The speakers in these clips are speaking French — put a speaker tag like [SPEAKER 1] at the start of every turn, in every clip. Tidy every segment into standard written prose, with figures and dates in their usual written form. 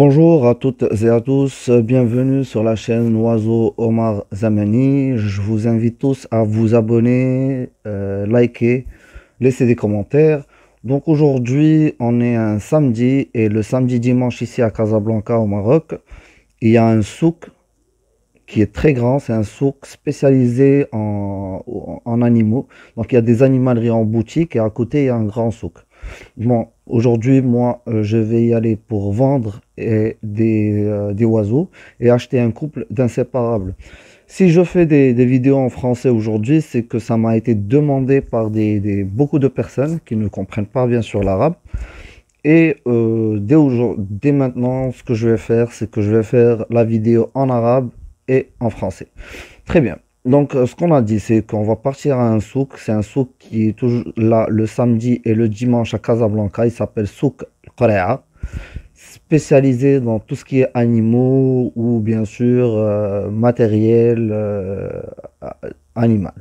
[SPEAKER 1] Bonjour à toutes et à tous, bienvenue sur la chaîne Oiseau Omar Zamani. Je vous invite tous à vous abonner, liker, laisser des commentaires. Donc aujourd'hui, on est un samedi et le samedi dimanche ici à Casablanca au Maroc, il y a un souk qui est très grand, c'est un souk spécialisé en animaux. Donc il y a des animaleries en boutique et à côté il y a un grand souk. Bon, aujourd'hui, moi, je vais y aller pour vendre des oiseaux et acheter un couple d'inséparables. Si je fais des vidéos en français aujourd'hui, c'est que ça m'a été demandé par beaucoup de personnes qui ne comprennent pas bien sûr l'arabe. Et dès maintenant, ce que je vais faire, c'est que je vais faire la vidéo en arabe et en français. Très bien. Donc, ce qu'on a dit, c'est qu'on va partir à un souk. C'est un souk qui est toujours là le samedi et le dimanche à Casablanca. Il s'appelle Souk Qaraa, spécialisé dans tout ce qui est animaux ou bien sûr matériel animal.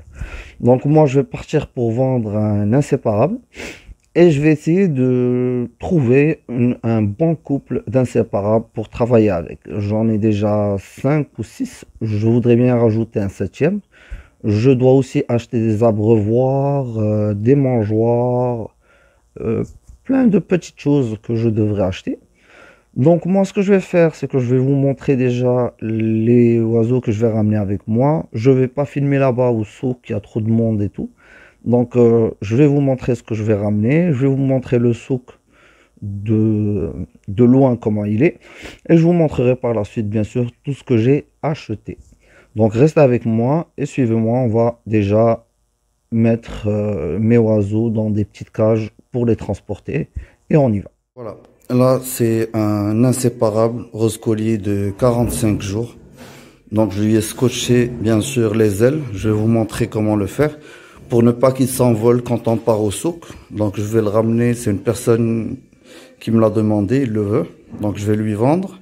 [SPEAKER 1] Donc, moi, je vais partir pour vendre un inséparable. Et je vais essayer de trouver un bon couple d'inséparables pour travailler avec. J'en ai déjà 5 ou 6. Je voudrais bien rajouter un 7e. Je dois aussi acheter des abreuvoirs, des mangeoires, plein de petites choses que je devrais acheter. Donc moi, ce que je vais faire, c'est que je vais vous montrer déjà les oiseaux que je vais ramener avec moi. Je ne vais pas filmer là-bas au souk, il y a trop de monde et tout. Donc, je vais vous montrer ce que je vais ramener. Je vais vous montrer le souk de loin, comment il est. Et je vous montrerai par la suite, bien sûr, tout ce que j'ai acheté. Donc, restez avec moi et suivez-moi. On va déjà mettre mes oiseaux dans des petites cages pour les transporter. Et on y va. Voilà. Là, c'est un inséparable rose collier de 45 jours. Donc, je lui ai scotché, bien sûr, les ailes. Je vais vous montrer comment le faire, pour ne pas qu'il s'envole quand on part au souk. Donc je vais le ramener, c'est une personne qui me l'a demandé, il le veut. Donc je vais lui vendre.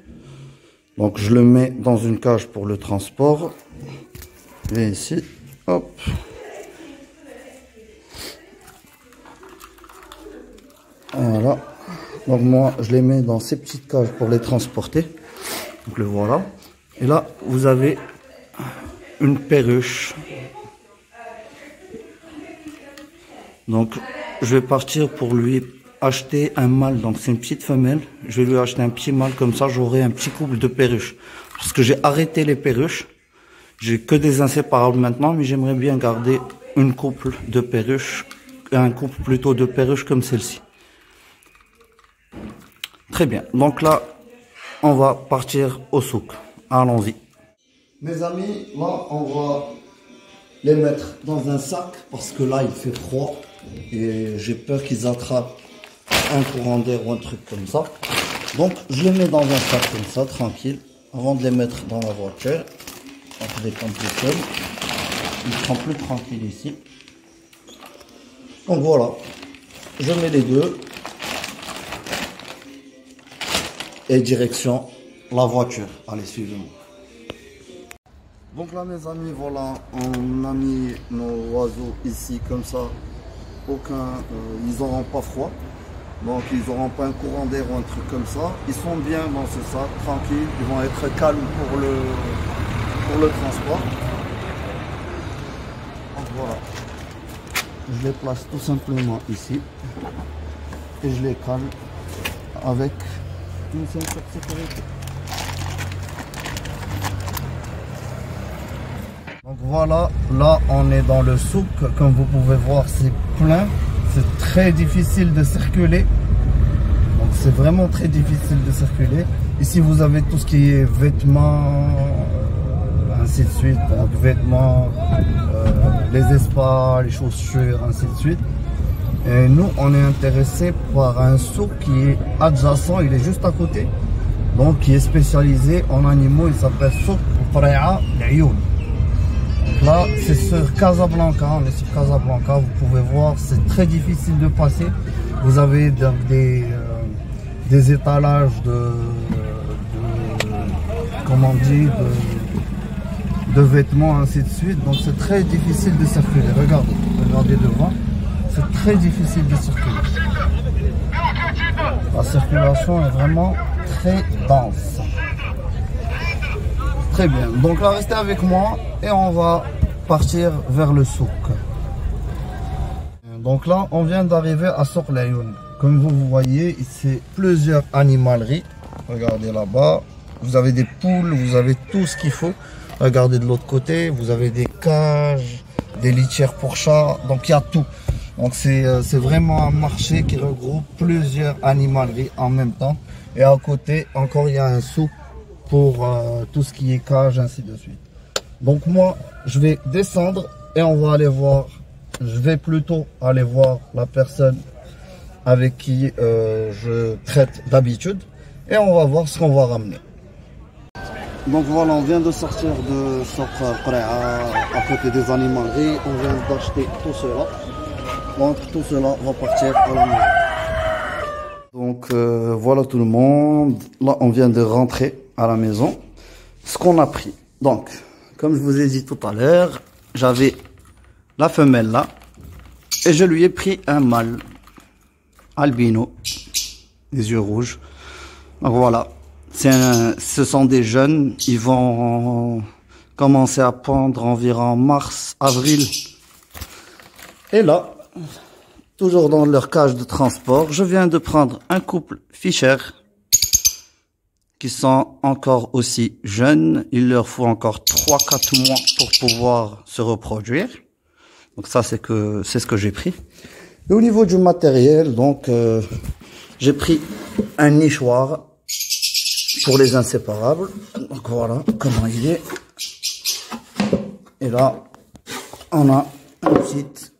[SPEAKER 1] Donc je le mets dans une cage pour le transport. Et ici, hop. Voilà. Donc moi, je les mets dans ces petites cages pour les transporter. Donc le voilà. Et là, vous avez une perruche. Donc, je vais partir pour lui acheter un mâle. Donc, c'est une petite femelle. Je vais lui acheter un petit mâle. Comme ça, j'aurai un petit couple de perruches. Parce que j'ai arrêté les perruches. J'ai que des inséparables maintenant. Mais j'aimerais bien garder une couple de perruches. Un couple plutôt de perruches comme celle-ci. Très bien. Donc là, on va partir au souk. Allons-y. Mes amis, là, on va les mettre dans un sac. Parce que là, il fait froid. Et j'ai peur qu'ils attrapent un courant d'air ou un truc comme ça. Donc je les mets dans un sac comme ça, tranquille, avant de les mettre dans la voiture. Donc je les compte tout seul. Ils seront plus tranquilles ici. Donc voilà, je mets les deux. Et direction la voiture. Allez, suivez-moi. Donc là mes amis, voilà, on a mis nos oiseaux ici comme ça. Ils n'auront pas froid, donc ils n'auront pas un courant d'air ou un truc comme ça. Ils sont bien dans ce sac, tranquilles, ils vont être calmes pour le transport. Donc voilà, je les place tout simplement ici et je les calme avec une ceinture de sécurité. Donc voilà, là on est dans le souk, comme vous pouvez voir c'est plein, c'est très difficile de circuler, donc c'est vraiment très difficile de circuler. Ici vous avez tout ce qui est vêtements, ainsi de suite, donc vêtements, les espas, les chaussures, ainsi de suite. Et nous on est intéressé par un souk qui est adjacent, il est juste à côté, donc qui est spécialisé en animaux, il s'appelle Souk Qaraa L'Ayoun. Là, c'est sur Casablanca, on est sur Casablanca, vous pouvez voir, c'est très difficile de passer. Vous avez donc des étalages comment on dit, de vêtements, ainsi de suite. Donc c'est très difficile de circuler. Regardez devant, c'est très difficile de circuler. La circulation est vraiment très dense. Très bien. Donc là, restez avec moi et on va partir vers le souk. Donc là, on vient d'arriver à Souk Layoun. Comme vous voyez, c'est plusieurs animaleries. Regardez là-bas. Vous avez des poules, vous avez tout ce qu'il faut. Regardez de l'autre côté, vous avez des cages, des litières pour chats. Donc il y a tout. Donc c'est vraiment un marché qui regroupe plusieurs animaleries en même temps. Et à côté, encore il y a un souk pour tout ce qui est cage, ainsi de suite. Donc moi, je vais descendre et on va aller voir. Je vais plutôt aller voir la personne avec qui je traite d'habitude. Et on va voir ce qu'on va ramener. Donc voilà, on vient de sortir de Souk Qura'a, à côté des animaleries. On vient d'acheter tout cela. Donc tout cela va partir à la maison. Donc voilà tout le monde. Là, on vient de rentrer à la maison. Ce qu'on a pris. Donc, comme je vous ai dit tout à l'heure, j'avais la femelle là. Et je lui ai pris un mâle. Albino. Les yeux rouges. Donc voilà. Ce sont des jeunes, ils vont commencer à pondre environ mars, avril. Et là, toujours dans leur cage de transport, je viens de prendre un couple Fischer qui sont encore aussi jeunes. Il leur faut encore 3-4 mois pour pouvoir se reproduire. Donc ça, c'est ce que j'ai pris. Et au niveau du matériel, donc j'ai pris un nichoir pour les inséparables. Donc voilà comment il est. Et là, on a une petite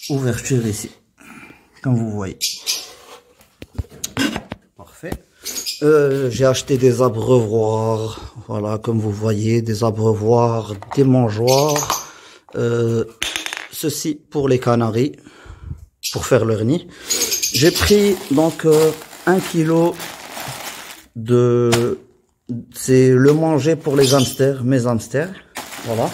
[SPEAKER 1] ouverture ici, comme vous voyez. Parfait. J'ai acheté des abreuvoirs. Voilà, comme vous voyez, des abreuvoirs, des mangeoires. Ceci pour les canaris, pour faire leur nid. J'ai pris donc 1 kilo c'est le manger pour les hamsters, mes hamsters, voilà.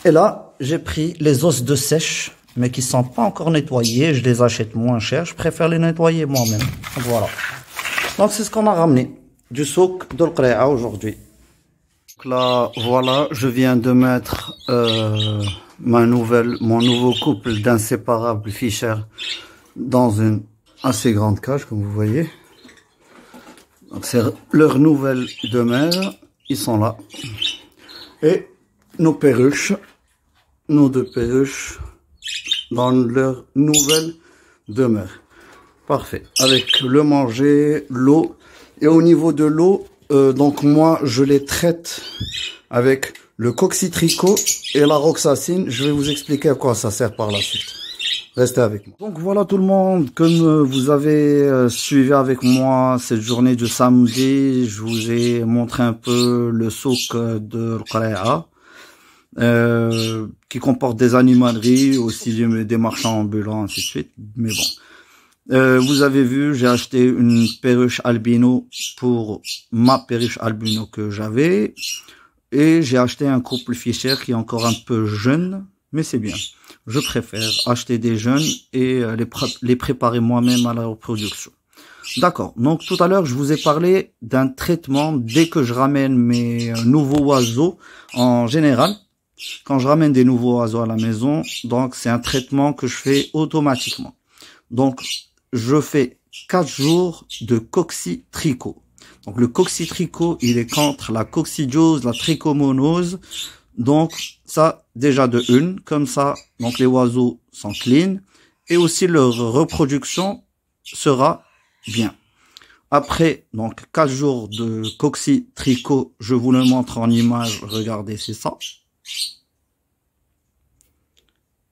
[SPEAKER 1] Et là, j'ai pris les os de sèche, mais qui sont pas encore nettoyés. Je les achète moins cher. Je préfère les nettoyer moi-même. Voilà. Donc c'est ce qu'on a ramené du souk de Qura'a aujourd'hui. Donc là, voilà, je viens de mettre mon nouveau couple d'inséparables Fischer dans une assez grande cage, comme vous voyez. Donc c'est leur nouvelle demeure, ils sont là. Et nos perruches, nos 2 perruches dans leur nouvelle demeure. Parfait. Avec le manger, l'eau. Et au niveau de l'eau, donc moi je les traite avec le coccitricot et la roxacine. Je vais vous expliquer à quoi ça sert par la suite. Restez avec moi. Donc voilà tout le monde, comme vous avez suivi avec moi cette journée du samedi, je vous ai montré un peu le souk de Qura'a, qui comporte des animaleries, aussi des marchands ambulants, ainsi de suite. Mais bon, vous avez vu, j'ai acheté une perruche albino pour ma perruche albino que j'avais, et j'ai acheté un couple Fischer qui est encore un peu jeune, mais c'est bien. Je préfère acheter des jeunes et les préparer moi-même à la reproduction. D'accord. Donc tout à l'heure, je vous ai parlé d'un traitement dès que je ramène mes nouveaux oiseaux. En général, quand je ramène des nouveaux oiseaux à la maison, donc c'est un traitement que je fais automatiquement. Donc je fais 4 jours de coccitricot. Donc le coccitricot, il est contre la coccidiose, la trichomonose. Donc ça, déjà de une, comme ça, donc les oiseaux sont clean et aussi leur reproduction sera bien. Après, donc 4 jours de coccitricot, je vous le montre en image, regardez, c'est ça.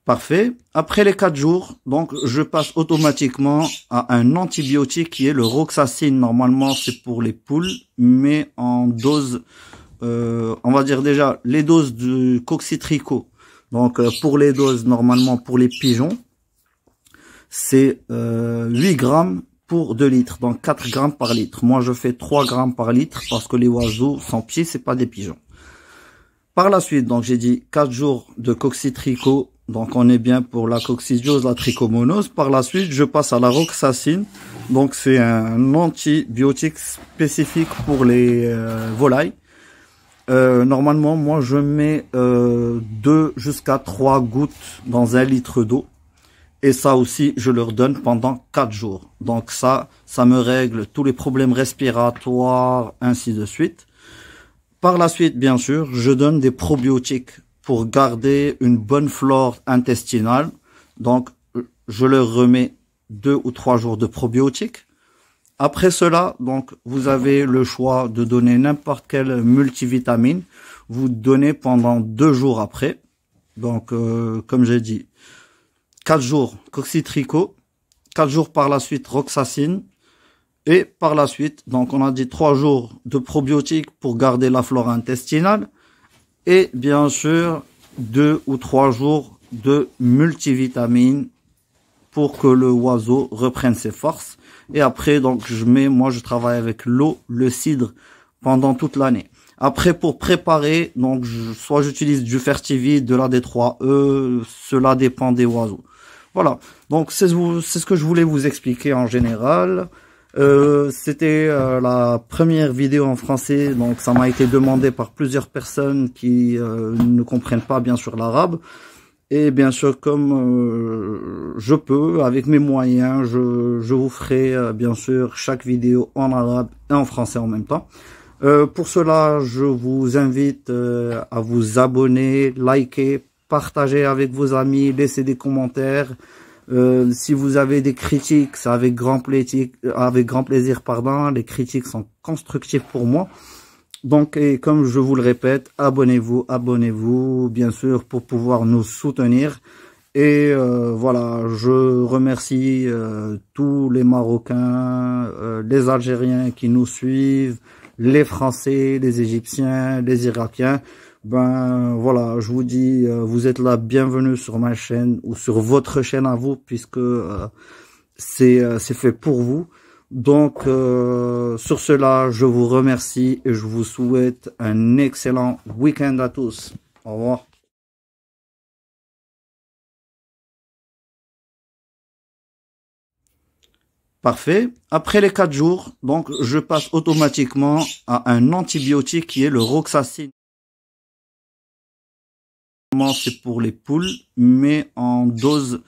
[SPEAKER 1] Parfait. Après les 4 jours, donc je passe automatiquement à un antibiotique qui est le roxacine. Normalement, c'est pour les poules, mais en dose, on va dire déjà les doses du coccitricot. Donc pour les doses, normalement pour les pigeons, c'est 8 grammes pour 2 litres, donc 4 grammes par litre. Moi, je fais 3 grammes par litre parce que les oiseaux sans pied, c'est pas des pigeons. Par la suite, donc j'ai dit 4 jours de coccitricot. Donc on est bien pour la coccidiose, la trichomonose. Par la suite, je passe à la roxacine. Donc c'est un antibiotique spécifique pour les volailles. Normalement, moi je mets 2 jusqu'à 3 gouttes dans 1 litre d'eau. Et ça aussi, je leur donne pendant 4 jours. Donc ça me règle tous les problèmes respiratoires, ainsi de suite. Par la suite, bien sûr, je donne des probiotiques pour garder une bonne flore intestinale. Donc, je leur remets 2 ou 3 jours de probiotiques. Après cela, donc, vous avez le choix de donner n'importe quelle multivitamine. Vous donnez pendant 2 jours après. Donc, comme j'ai dit, 4 jours coccitrico, 4 jours par la suite roxacine, et par la suite, donc on a dit 3 jours de probiotiques pour garder la flore intestinale, et bien sûr 2 ou 3 jours de multivitamines pour que le oiseau reprenne ses forces. Et après, donc je travaille avec l'eau, le cidre pendant toute l'année. Après, pour préparer, donc soit j'utilise du Fertivide, de la D3E, cela dépend des oiseaux. Voilà, donc c'est ce que je voulais vous expliquer en général. C'était la première vidéo en français, donc ça m'a été demandé par plusieurs personnes qui ne comprennent pas bien sûr l'arabe. Et bien sûr, comme je peux, avec mes moyens, je vous ferai bien sûr chaque vidéo en arabe et en français en même temps. Pour cela, je vous invite à vous abonner, liker, partager avec vos amis, laisser des commentaires. Si vous avez des critiques, c'est avec grand plaisir, pardon. Les critiques sont constructives pour moi. Donc, et comme je vous le répète, abonnez-vous, bien sûr, pour pouvoir nous soutenir. Et voilà, je remercie tous les Marocains, les Algériens qui nous suivent, les Français, les Égyptiens, les Irakiens. Ben voilà, je vous dis, vous êtes là, bienvenue sur ma chaîne ou sur votre chaîne à vous, puisque c'est fait pour vous. Donc sur cela, je vous remercie et je vous souhaite un excellent week-end à tous. Au revoir. Parfait. Après les 4 jours, donc je passe automatiquement à un antibiotique qui est le roxacine. C'est pour les poules, mais en dose,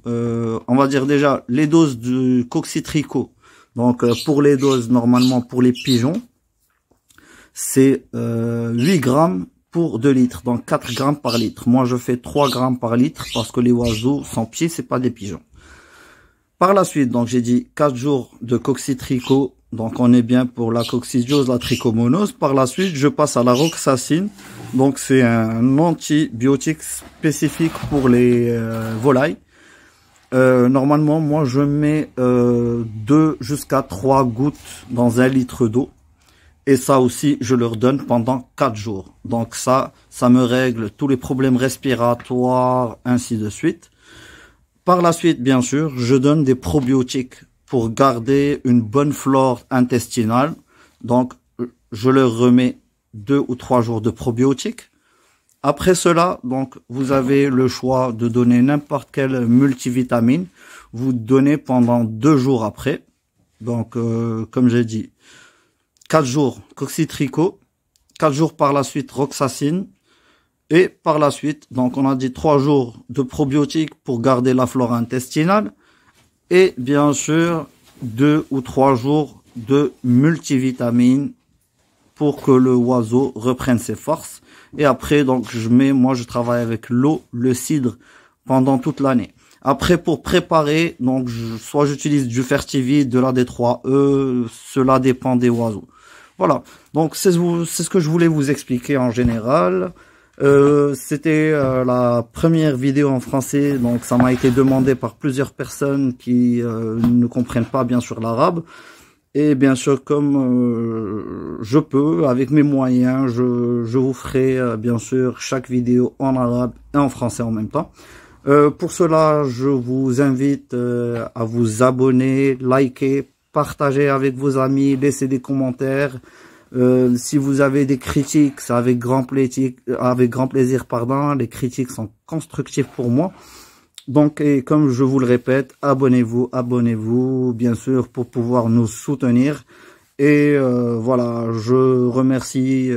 [SPEAKER 1] on va dire déjà les doses du coccitrico. Donc pour les doses, normalement pour les pigeons, c'est 8 grammes pour 2 litres, donc 4 grammes par litre. Moi je fais 3 grammes par litre parce que les oiseaux sans pied, c'est pas des pigeons. Par la suite, donc j'ai dit 4 jours de coccitrico, donc on est bien pour la coccidiose, la trichomonose. Par la suite, je passe à la roxacine. Donc c'est un antibiotique spécifique pour les volailles. Normalement, moi je mets 2 jusqu'à 3 gouttes dans 1 litre d'eau. Et ça aussi, je leur donne pendant 4 jours. Donc ça me règle tous les problèmes respiratoires, ainsi de suite. Par la suite, bien sûr, je donne des probiotiques pour garder une bonne flore intestinale. Donc, je leur remets 2 ou 3 jours de probiotiques. Après cela, donc, vous avez le choix de donner n'importe quelle multivitamine. Vous donnez pendant 2 jours après. Donc, comme j'ai dit, 4 jours coccitrico, 4 jours par la suite roxacine. Et par la suite, donc on a dit 3 jours de probiotiques pour garder la flore intestinale. Et bien sûr, 2 ou 3 jours de multivitamines pour que le oiseau reprenne ses forces. Et après, donc je travaille avec l'eau, le cidre pendant toute l'année. Après, pour préparer, donc soit j'utilise du Fertivide, de la D3E, cela dépend des oiseaux. Voilà, donc c'est ce que je voulais vous expliquer en général. C'était la première vidéo en français, donc ça m'a été demandé par plusieurs personnes qui ne comprennent pas bien sûr l'arabe. Et bien sûr, comme je peux, avec mes moyens, je vous ferai bien sûr chaque vidéo en arabe et en français en même temps. Pour cela, je vous invite à vous abonner, liker, partager avec vos amis, laisser des commentaires. Si vous avez des critiques, c'est avec grand plaisir, pardon. Les critiques sont constructives pour moi. Donc, et comme je vous le répète, abonnez-vous, bien sûr, pour pouvoir nous soutenir. Et voilà, je remercie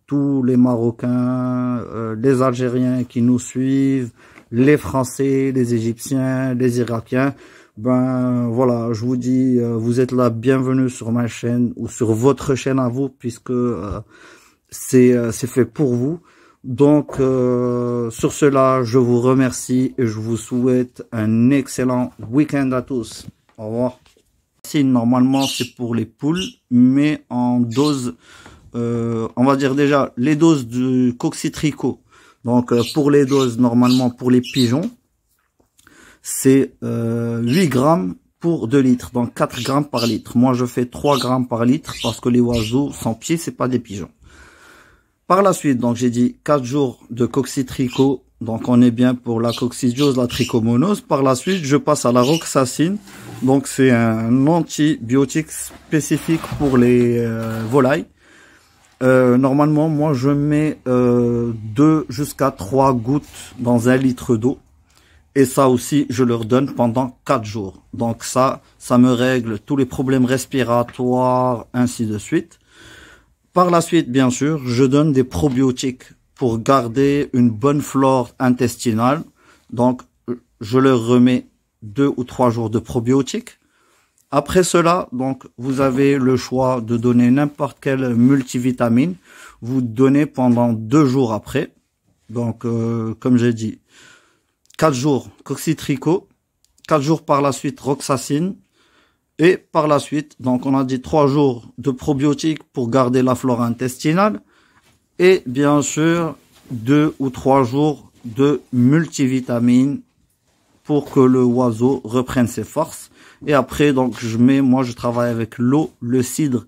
[SPEAKER 1] tous les Marocains, les Algériens qui nous suivent, les Français, les Égyptiens, les Irakiens. Ben voilà, je vous dis, vous êtes là, bienvenue sur ma chaîne ou sur votre chaîne à vous, puisque c'est fait pour vous. Donc, sur cela, je vous remercie et je vous souhaite un excellent week-end à tous. Au revoir. Normalement, c'est pour les poules, mais en dose, on va dire déjà, les doses du coccitrico. Donc, pour les doses, normalement, pour les pigeons, c'est 8 grammes pour 2 litres, donc 4 grammes par litre. Moi, je fais 3 grammes par litre parce que les oiseaux sans pied, c'est pas des pigeons. Par la suite, donc j'ai dit 4 jours de coccitrico, donc on est bien pour la coccidiose, la trichomonose. Par la suite, je passe à la roxacine, donc c'est un antibiotique spécifique pour les volailles. Normalement, moi je mets 2 jusqu'à 3 gouttes dans 1 litre d'eau. Et ça aussi, je leur donne pendant 4 jours. Donc ça me règle tous les problèmes respiratoires, ainsi de suite. Par la suite, bien sûr, je donne des probiotiques pour garder une bonne flore intestinale. Donc, je leur remets 2 ou 3 jours de probiotiques. Après cela, donc, vous avez le choix de donner n'importe quelle multivitamine. Vous donnez pendant 2 jours après. Donc, comme j'ai dit, 4 jours coccitrico, 4 jours par la suite roxacine. Et par la suite, donc on a dit 3 jours de probiotiques pour garder la flore intestinale. Et bien sûr, 2 ou 3 jours de multivitamines pour que le oiseau reprenne ses forces. Et après, donc je travaille avec l'eau, le cidre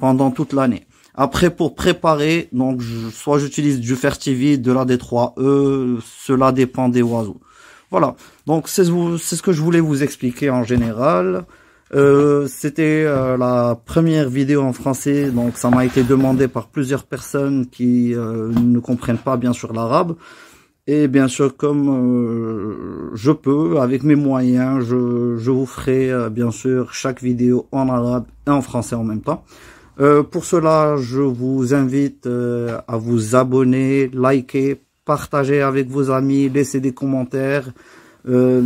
[SPEAKER 1] pendant toute l'année. Après, pour préparer, donc soit j'utilise du Fertivide, de la D3E, cela dépend des oiseaux. Voilà, donc c'est ce que je voulais vous expliquer en général. C'était la première vidéo en français, donc ça m'a été demandé par plusieurs personnes qui ne comprennent pas bien sûr l'arabe. Et bien sûr, comme je peux, avec mes moyens, je vous ferai bien sûr chaque vidéo en arabe et en français en même temps. Pour cela, je vous invite à vous abonner, liker, partager avec vos amis, laisser des commentaires.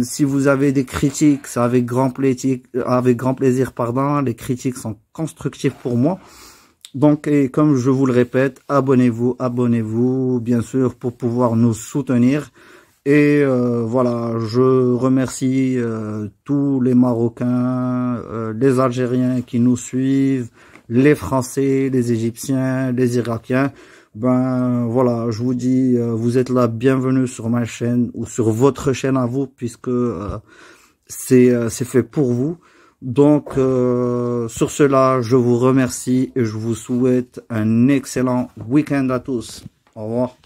[SPEAKER 1] Si vous avez des critiques, c'est avec grand plaisir, pardon. Les critiques sont constructives pour moi. Donc, et comme je vous le répète, abonnez-vous, bien sûr, pour pouvoir nous soutenir. Et voilà, je remercie tous les Marocains, les Algériens qui nous suivent, les Français, les Égyptiens, les Irakiens. Ben voilà, je vous dis, vous êtes là, bienvenue sur ma chaîne ou sur votre chaîne à vous, puisque c'est fait pour vous. Donc sur cela, je vous remercie et je vous souhaite un excellent week-end à tous. Au revoir.